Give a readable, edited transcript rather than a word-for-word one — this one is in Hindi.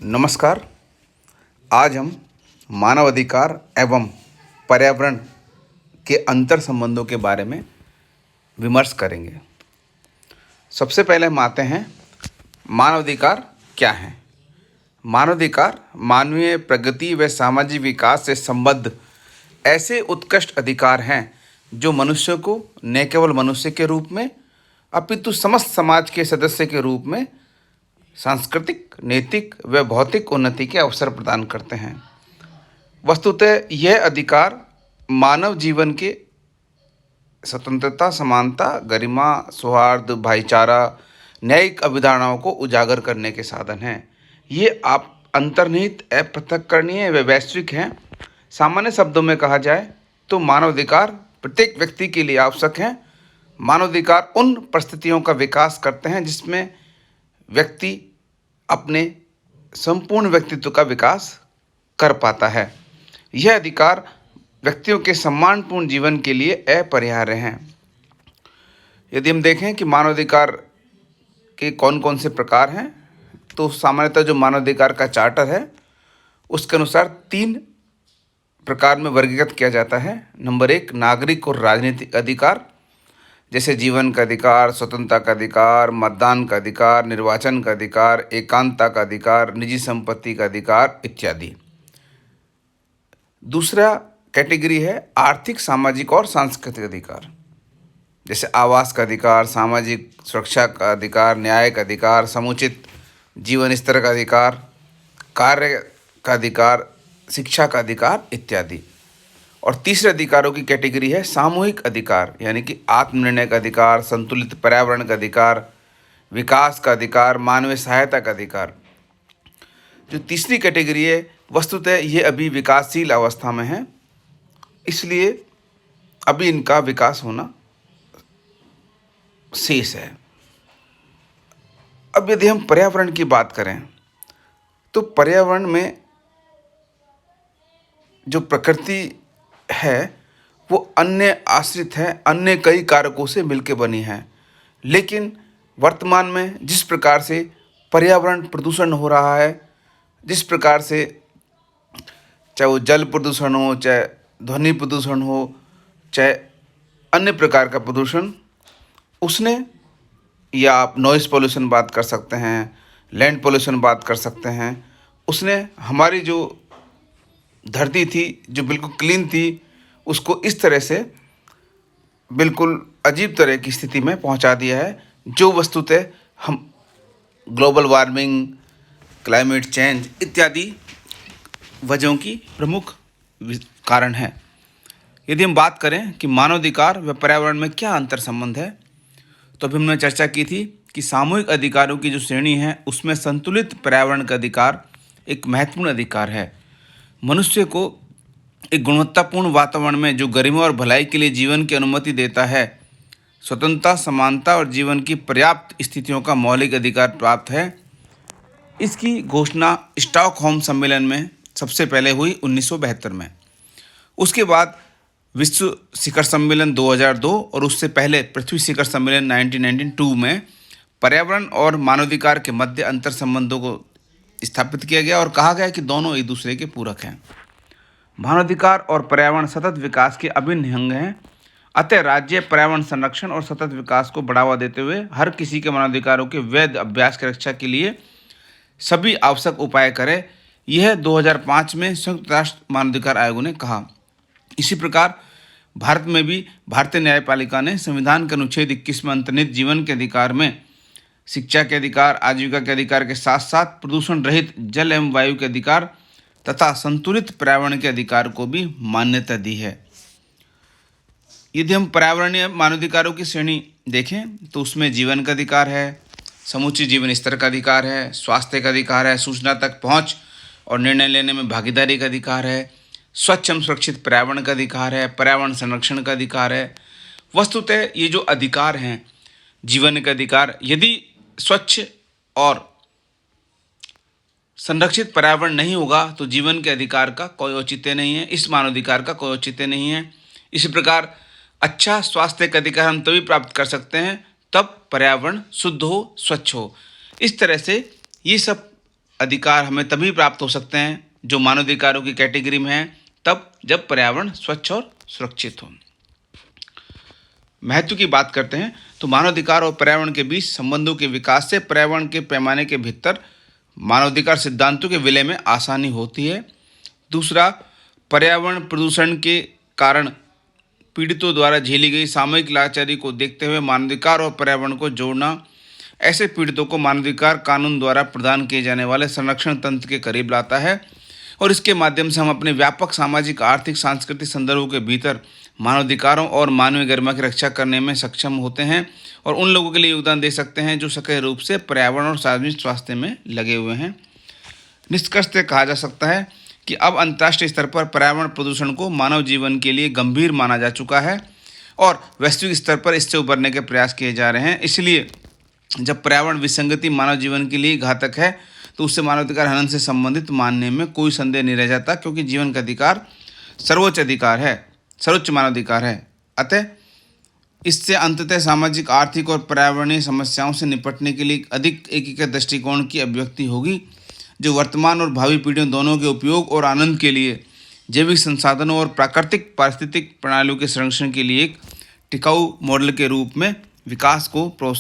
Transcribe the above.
नमस्कार। आज हम मानवाधिकार एवं पर्यावरण के अंतर संबंधों के बारे में विमर्श करेंगे। सबसे पहले हम आते हैं मानवाधिकार क्या हैं। मानवाधिकार मानवीय प्रगति व सामाजिक विकास से संबद्ध ऐसे उत्कृष्ट अधिकार हैं जो मनुष्य को न केवल मनुष्य के रूप में अपितु समस्त समाज के सदस्य के रूप में सांस्कृतिक, नैतिक व भौतिक उन्नति के अवसर प्रदान करते हैं। वस्तुतः यह अधिकार मानव जीवन के स्वतंत्रता, समानता, गरिमा, सौहार्द, भाईचारा, न्यायिक अवधारणाओं को उजागर करने के साधन हैं। ये आप अंतर्निहित, अपृथक्करणीय व वैश्विक हैं। सामान्य शब्दों में कहा जाए तो मानवाधिकार प्रत्येक व्यक्ति के लिए आवश्यक हैं। मानवाधिकार उन परिस्थितियों का विकास करते हैं जिसमें व्यक्ति अपने संपूर्ण व्यक्तित्व का विकास कर पाता है। यह अधिकार व्यक्तियों के सम्मानपूर्ण जीवन के लिए अपरिहार्य हैं। यदि हम देखें कि मानवाधिकार के कौन कौन से प्रकार हैं, तो सामान्यतः जो मानवाधिकार का चार्टर है उसके अनुसार 3 प्रकार में वर्गीकृत किया जाता है। नंबर 1, नागरिक और राजनीतिक अधिकार, जैसे जीवन का अधिकार, स्वतंत्रता का अधिकार, मतदान का अधिकार, निर्वाचन का अधिकार, एकांतता का अधिकार, निजी संपत्ति का अधिकार इत्यादि। दूसरा कैटेगरी है आर्थिक, सामाजिक और सांस्कृतिक अधिकार, जैसे आवास का अधिकार, सामाजिक सुरक्षा का अधिकार, न्याय का अधिकार, समुचित जीवन स्तर का अधिकार, कार्य का अधिकार, शिक्षा का अधिकार इत्यादि। और तीसरे अधिकारों की कैटेगरी है सामूहिक अधिकार, यानी कि आत्मनिर्णय का अधिकार, संतुलित पर्यावरण का अधिकार, विकास का अधिकार, मानवीय सहायता का अधिकार। जो तीसरी कैटेगरी है, वस्तुतः ये अभी विकासशील अवस्था में है, इसलिए अभी इनका विकास होना शेष है। अब यदि हम पर्यावरण की बात करें तो पर्यावरण में जो प्रकृति है वो अन्य आश्रित है, अन्य कई कारकों से मिलकर बनी है। लेकिन वर्तमान में जिस प्रकार से पर्यावरण प्रदूषण हो रहा है, जिस प्रकार से चाहे वो जल प्रदूषण हो, चाहे ध्वनि प्रदूषण हो, चाहे अन्य प्रकार का प्रदूषण, उसने, या आप नॉइस पोल्यूशन बात कर सकते हैं, लैंड पोल्यूशन बात कर सकते हैं, उसने हमारी जो धरती थी, जो बिल्कुल क्लीन थी, उसको इस तरह से बिल्कुल अजीब तरह की स्थिति में पहुंचा दिया है, जो वस्तुतः हम ग्लोबल वार्मिंग, क्लाइमेट चेंज इत्यादि वजहों की प्रमुख कारण है। यदि हम बात करें कि मानवाधिकार व पर्यावरण में क्या अंतर संबंध है, तो अभी हमने चर्चा की थी कि सामूहिक अधिकारों की जो श्रेणी है उसमें संतुलित पर्यावरण का अधिकार एक महत्वपूर्ण अधिकार है। मनुष्य को एक गुणवत्तापूर्ण वातावरण में जो गरिमा और भलाई के लिए जीवन की अनुमति देता है, स्वतंत्रता, समानता और जीवन की पर्याप्त स्थितियों का मौलिक अधिकार प्राप्त है। इसकी घोषणा स्टॉकहोम सम्मेलन में सबसे पहले हुई 1972 में। उसके बाद विश्व शिखर सम्मेलन 2002 और उससे पहले पृथ्वी शिखर सम्मेलन 1992 में पर्यावरण और मानवाधिकार के मध्य अंतर संबंधों को स्थापित किया गया और कहा गया कि दोनों एक दूसरे के पूरक हैं। मानवाधिकार और पर्यावरण सतत विकास के अभिन्न अंग हैं। अतः राज्य पर्यावरण संरक्षण और सतत विकास को बढ़ावा देते हुए हर किसी के मानवाधिकारों के वैध अभ्यास की रक्षा के लिए सभी आवश्यक उपाय करें। यह 2005 में संयुक्त राष्ट्र मानवाधिकार आयोग ने कहा। इसी प्रकार भारत में भी भारतीय न्यायपालिका ने संविधान के अनुच्छेद 21 में अंतर्निहित जीवन के अधिकार में शिक्षा के अधिकार, आजीविका के अधिकार के साथ साथ प्रदूषण रहित जल एवं वायु के अधिकार तथा संतुलित पर्यावरण के अधिकार को भी मान्यता दी है। यदि हम पर्यावरणीय मानवाधिकारों की श्रेणी देखें तो उसमें जीवन का अधिकार है, समुचित जीवन स्तर का अधिकार है, स्वास्थ्य का अधिकार है, सूचना तक पहुंच और निर्णय लेने में भागीदारी का अधिकार है, स्वच्छ एवं सुरक्षित पर्यावरण का अधिकार है, पर्यावरण संरक्षण का अधिकार है। वस्तुतः ये जो अधिकार हैं, जीवन का अधिकार, यदि स्वच्छ और संरक्षित पर्यावरण नहीं होगा तो जीवन के अधिकार का कोई औचित्य नहीं है, इस मानवाधिकार का कोई औचित्य नहीं है। इसी प्रकार अच्छा स्वास्थ्य का अधिकार हम तभी प्राप्त कर सकते हैं तब पर्यावरण शुद्ध हो, स्वच्छ हो। इस तरह से ये सब अधिकार हमें तभी प्राप्त हो सकते हैं जो मानवाधिकारों की कैटेगरी में हैं, तब जब पर्यावरण स्वच्छ और सुरक्षित हो। महत्व की बात करते हैं तो मानवाधिकार और पर्यावरण के बीच संबंधों के विकास से पर्यावरण के पैमाने के भीतर मानवाधिकार सिद्धांतों के विलय में आसानी होती है। दूसरा, पर्यावरण प्रदूषण के कारण पीड़ितों द्वारा झेली गई सामूहिक लाचारी को देखते हुए मानवाधिकार और पर्यावरण को जोड़ना ऐसे पीड़ितों को मानवाधिकार कानून द्वारा प्रदान किए जाने वाले संरक्षण तंत्र के करीब लाता है और इसके माध्यम से हम अपने व्यापक सामाजिक, आर्थिक, सांस्कृतिक संदर्भों के भीतर मानवाधिकारों और मानवीय गरिमा की रक्षा करने में सक्षम होते हैं और उन लोगों के लिए योगदान दे सकते हैं जो सक्रिय रूप से पर्यावरण और सार्वजनिक स्वास्थ्य में लगे हुए हैं। निष्कर्षतः कहा जा सकता है कि अब अंतर्राष्ट्रीय स्तर पर पर्यावरण प्रदूषण को मानव जीवन के लिए गंभीर माना जा चुका है और वैश्विक स्तर पर इससे उबरने के प्रयास किए जा रहे हैं। इसलिए जब पर्यावरण विसंगति मानव जीवन के लिए घातक है तो उससे मानवाधिकार हनन से संबंधित मानने में कोई संदेह नहीं रह जाता, क्योंकि जीवन का अधिकार सर्वोच्च अधिकार है, सर्वोच्च मानवाधिकार है। अतः इससे अंततः सामाजिक, आर्थिक और पर्यावरणीय समस्याओं से निपटने के लिए अधिक एकीकृत दृष्टिकोण की अभिव्यक्ति होगी, जो वर्तमान और भावी पीढ़ियों दोनों के उपयोग और आनंद के लिए जैविक संसाधनों और प्राकृतिक पारिस्थितिक प्रणालियों के संरक्षण के लिए एक टिकाऊ मॉडल के रूप में विकास को प्रोत्साहित